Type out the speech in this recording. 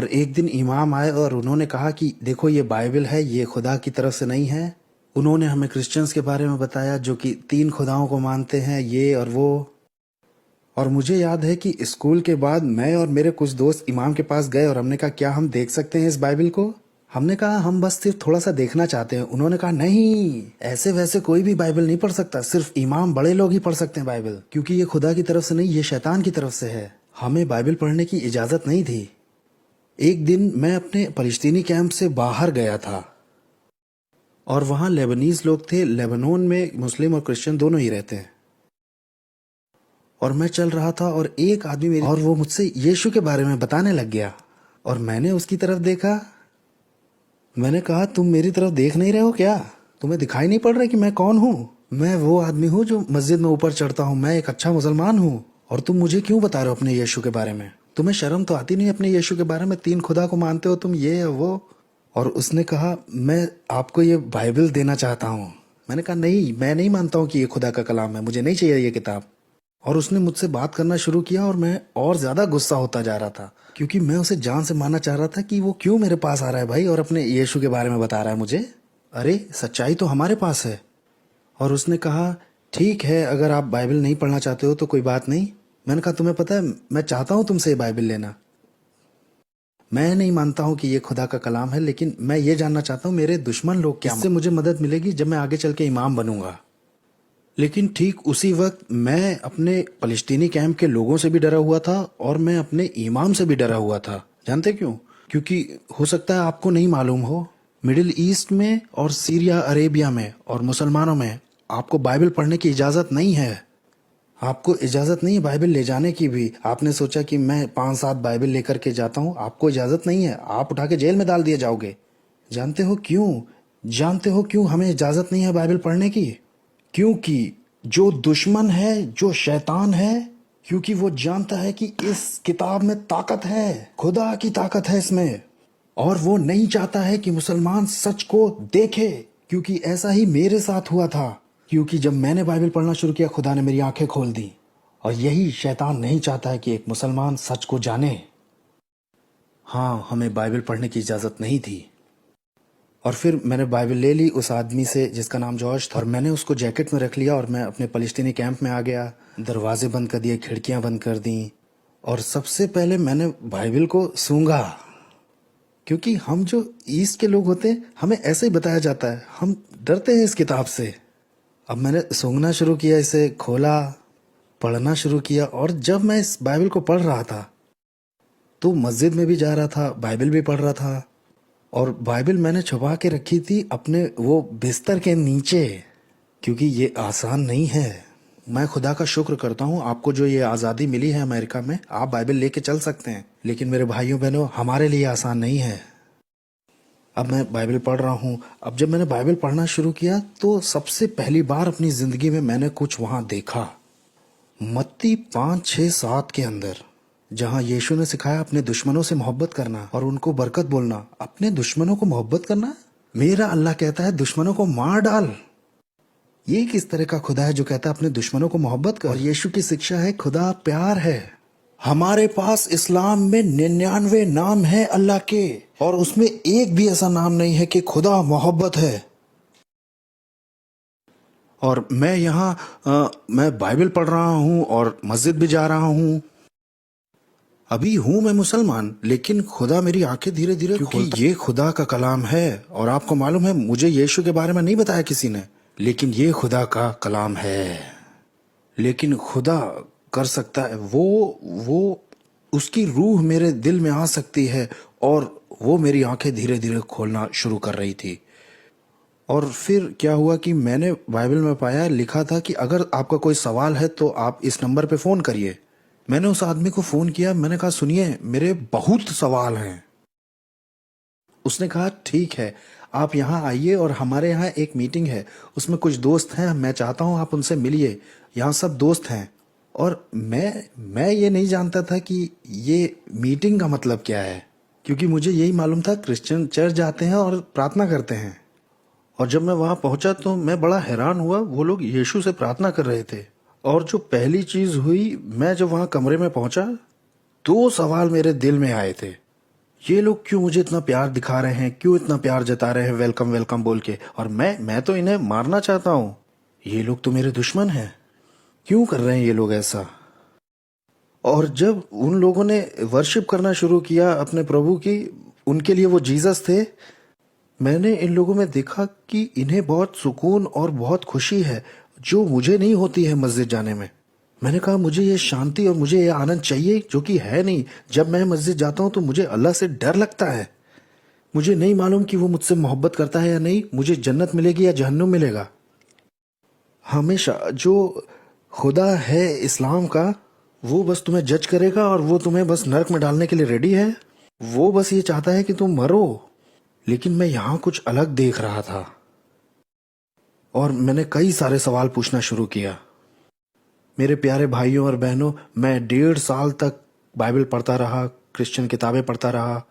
और एक दिन इमाम आए और उन्होंने कहा कि देखो ये बाइबल है, ये खुदा की तरफ से नहीं है। उन्होंने हमें क्रिश्चियंस के बारे में बताया जो कि 3 खुदाओं को मानते हैं, ये और वो। और मुझे याद है कि स्कूल के बाद मैं और मेरे कुछ दोस्त इमाम के पास गए और हमने कहा क्या हम देख सकते हैं इस बाइबल को। हमने कहा हम बस सिर्फ थोड़ा सा देखना चाहते हैं। उन्होंने कहा नहीं, ऐसे वैसे कोई भी बाइबल नहीं पढ़ सकता, सिर्फ इमाम बड़े लोग ही पढ़ सकते हैं बाइबल, क्योंकि ये खुदा की तरफ से नहीं, ये शैतान की तरफ से है। हमें बाइबल पढ़ने की इजाजत नहीं थी। एक दिन मैं अपने फलस्तीनी कैंप से बाहर गया था और वहाँ लेबनीज लोग थे। लेबनान में मुस्लिम और क्रिश्चियन दोनों ही रहते हैं। और मैं चल रहा था और एक आदमी मेरी और वो मुझसे यीशु के बारे में बताने लग गया और मैंने उसकी तरफ देखा। मैंने कहा तुम मेरी तरफ देख नहीं रहे हो क्या? तुम्हें दिखाई नहीं पड़ रहा कि मैं कौन हूँ? मैं वो आदमी हूँ जो मस्जिद में ऊपर चढ़ता हूँ। मैं एक अच्छा मुसलमान हूँ। और तुम मुझे क्यों बता रहे हो अपने यीशु के बारे में? तुम्हें शर्म तो आती नहीं अपने यीशु के बारे में? 3 खुदा को मानते हो तुम, ये वो। और उसने कहा मैं आपको ये बाइबल देना चाहता हूँ। मैंने कहा नहीं, मैं नहीं मानता हूँ कि ये खुदा का कलाम है, मुझे नहीं चाहिए ये किताब। और उसने मुझसे बात करना शुरू किया और मैं और ज्यादा गुस्सा होता जा रहा था, क्योंकि मैं उसे जान से मानना चाह रहा था कि वो क्यों मेरे पास आ रहा है भाई और अपने यीशु के बारे में बता रहा है मुझे। अरे सच्चाई तो हमारे पास है। और उसने कहा ठीक है, अगर आप बाइबल नहीं पढ़ना चाहते हो तो कोई बात नहीं। मैंने कहा तुम्हें पता है मैं चाहता हूँ तुमसे ये बाइबल लेना। मैं नहीं मानता हूँ कि ये खुदा का कलाम है, लेकिन मैं ये जानना चाहता हूँ मेरे दुश्मन लोग क्या, इससे मुझे मदद मिलेगी जब मैं आगे चल के इमाम बनूंगा। लेकिन ठीक उसी वक्त मैं अपने फलस्तीनी कैंप के लोगों से भी डरा हुआ था और मैं अपने इमाम से भी डरा हुआ था। जानते क्यों? क्योंकि हो सकता है आपको नहीं मालूम हो, मिडिल ईस्ट में और सीरिया अरेबिया में और मुसलमानों में आपको बाइबल पढ़ने की इजाज़त नहीं है। आपको इजाज़त नहीं है बाइबल ले जाने की भी। आपने सोचा कि मैं 5-7 बाइबल लेकर के जाता हूँ, आपको इजाज़त नहीं है, आप उठा के जेल में डाल दिए जाओगे। जानते हो क्यों? जानते हो क्यों हमें इजाज़त नहीं है बाइबल पढ़ने की? क्योंकि जो दुश्मन है, जो शैतान है, क्योंकि वो जानता है कि इस किताब में ताकत है, खुदा की ताकत है इसमें, और वो नहीं चाहता है कि मुसलमान सच को देखे। क्योंकि ऐसा ही मेरे साथ हुआ था, क्योंकि जब मैंने बाइबल पढ़ना शुरू किया खुदा ने मेरी आंखें खोल दी। और यही शैतान नहीं चाहता है कि एक मुसलमान सच को जाने। हाँ, हमें बाइबल पढ़ने की इजाज़त नहीं थी। और फिर मैंने बाइबल ले ली उस आदमी से जिसका नाम जॉर्ज था, और मैंने उसको जैकेट में रख लिया और मैं अपने फलस्तीनी कैंप में आ गया। दरवाजे बंद कर दिए, खिड़कियां बंद कर दी, और सबसे पहले मैंने बाइबल को सूंघा। क्योंकि हम जो ईस्ट के लोग होते हैं, हमें ऐसे ही बताया जाता है, हम डरते हैं इस किताब से। अब मैंने सूंघना शुरू किया, इसे खोला, पढ़ना शुरू किया। और जब मैं इस बाइबल को पढ़ रहा था तो मस्जिद में भी जा रहा था, बाइबल भी पढ़ रहा था। और बाइबल मैंने छुपा के रखी थी अपने वो बिस्तर के नीचे, क्योंकि ये आसान नहीं है। मैं खुदा का शुक्र करता हूँ आपको जो ये आज़ादी मिली है अमेरिका में, आप बाइबल लेके चल सकते हैं। लेकिन मेरे भाइयों बहनों, हमारे लिए आसान नहीं है। अब मैं बाइबल पढ़ रहा हूँ। अब जब मैंने बाइबल पढ़ना शुरू किया तो सबसे पहली बार अपनी ज़िंदगी में मैंने कुछ वहाँ देखा। मत्ती 5-6-7 के अंदर, जहाँ यीशु ने सिखाया अपने दुश्मनों से मोहब्बत करना और उनको बरकत बोलना। अपने दुश्मनों को मोहब्बत करना? मेरा अल्लाह कहता है दुश्मनों को मार डाल। ये किस तरह का खुदा है जो कहता है अपने दुश्मनों को मोहब्बत कर? और यीशु की शिक्षा है खुदा प्यार है। हमारे पास इस्लाम में 99 नाम है अल्लाह के, और उसमें एक भी ऐसा नाम नहीं है कि खुदा मोहब्बत है। और मैं यहाँ मैं बाइबल पढ़ रहा हूँ और मस्जिद भी जा रहा हूँ। अभी हूँ मैं मुसलमान, लेकिन खुदा मेरी आंखें धीरे धीरे क्योंकि ये खुदा का कलाम है। और आपको मालूम है, मुझे यीशु के बारे में नहीं बताया किसी ने, लेकिन ये खुदा का कलाम है। लेकिन खुदा कर सकता है, वो उसकी रूह मेरे दिल में आ सकती है, और वो मेरी आंखें धीरे धीरे खोलना शुरू कर रही थी। और फिर क्या हुआ कि मैंने बाइबल में पाया, लिखा था कि अगर आपका कोई सवाल है तो आप इस नंबर पे फ़ोन करिए। मैंने उस आदमी को फ़ोन किया, मैंने कहा सुनिए मेरे बहुत सवाल हैं। उसने कहा ठीक है, आप यहाँ आइए और हमारे यहाँ एक मीटिंग है, उसमें कुछ दोस्त हैं, मैं चाहता हूँ आप उनसे मिलिए। यहाँ सब दोस्त हैं। और मैं ये नहीं जानता था कि ये मीटिंग का मतलब क्या है, क्योंकि मुझे यही मालूम था क्रिश्चियन चर्च जाते हैं और प्रार्थना करते हैं। और जब मैं वहाँ पहुँचा तो मैं बड़ा हैरान हुआ, वो लोग यीशु से प्रार्थना कर रहे थे। और जो पहली चीज़ हुई, मैं जब वहाँ कमरे में पहुँचा, 2 सवाल मेरे दिल में आए थे। ये लोग क्यों मुझे इतना प्यार दिखा रहे हैं, क्यों इतना प्यार जता रहे हैं वेलकम वेलकम बोल के, और मैं तो इन्हें मारना चाहता हूँ। ये लोग तो मेरे दुश्मन हैं, क्यों कर रहे हैं ये लोग ऐसा। और जब उन लोगों ने वर्शिप करना शुरू किया अपने प्रभु की, उनके लिए वो जीसस थे, मैंने इन लोगों में देखा कि इन्हें बहुत सुकून और बहुत खुशी है जो मुझे नहीं होती है मस्जिद जाने में। मैंने कहा मुझे ये शांति और मुझे ये आनंद चाहिए जो कि है नहीं। जब मैं मस्जिद जाता हूँ तो मुझे अल्लाह से डर लगता है। मुझे नहीं मालूम कि वो मुझसे मोहब्बत करता है या नहीं, मुझे जन्नत मिलेगी या जहन्नुम मिलेगा। हमेशा जो खुदा है इस्लाम का, वो बस तुम्हें जज करेगा और वो तुम्हें बस नरक में डालने के लिए रेडी है। वो बस ये चाहता है कि तुम मरो। लेकिन मैं यहाँ कुछ अलग देख रहा था और मैंने कई सारे सवाल पूछना शुरू किया। मेरे प्यारे भाइयों और बहनों, मैं 1.5 साल तक बाइबल पढ़ता रहा, क्रिश्चियन किताबें पढ़ता रहा,